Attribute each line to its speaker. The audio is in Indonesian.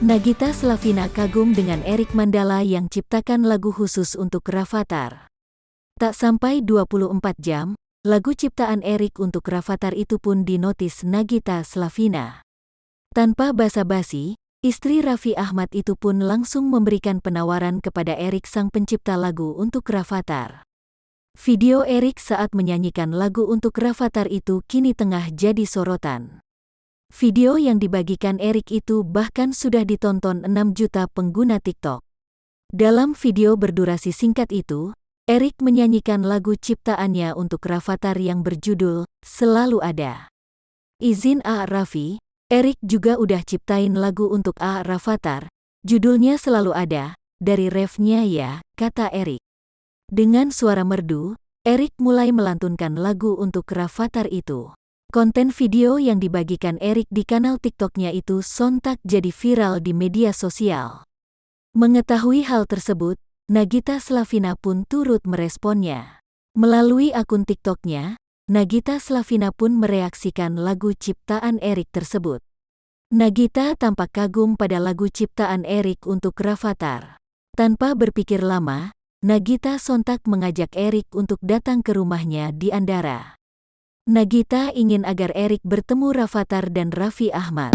Speaker 1: Nagita Slavina kagum dengan Erik Mandala yang ciptakan lagu khusus untuk Rafattar. Tak sampai 24 jam, lagu ciptaan Erik untuk Rafattar itu pun dinotis Nagita Slavina. Tanpa basa-basi, istri Raffi Ahmad itu pun langsung memberikan penawaran kepada Erik sang pencipta lagu untuk Rafattar. Video Erik saat menyanyikan lagu untuk Rafattar itu kini tengah jadi sorotan. Video yang dibagikan Erik itu bahkan sudah ditonton 6 juta pengguna TikTok. Dalam video berdurasi singkat itu, Erik menyanyikan lagu ciptaannya untuk Rafattar yang berjudul Selalu Ada. Izin A. Raffi, Erik juga udah ciptain lagu untuk A. Rafattar, judulnya Selalu Ada, dari refnya ya, kata Erik. Dengan suara merdu, Erik mulai melantunkan lagu untuk Rafattar itu. Konten video yang dibagikan Erik di kanal TikToknya itu sontak jadi viral di media sosial. Mengetahui hal tersebut, Nagita Slavina pun turut meresponnya. Melalui akun TikToknya, Nagita Slavina pun mereaksikan lagu ciptaan Erik tersebut. Nagita tampak kagum pada lagu ciptaan Erik untuk Rafattar. Tanpa berpikir lama, Nagita sontak mengajak Erik untuk datang ke rumahnya di Andara. Nagita ingin agar Erik bertemu Rafattar dan Raffi Ahmad.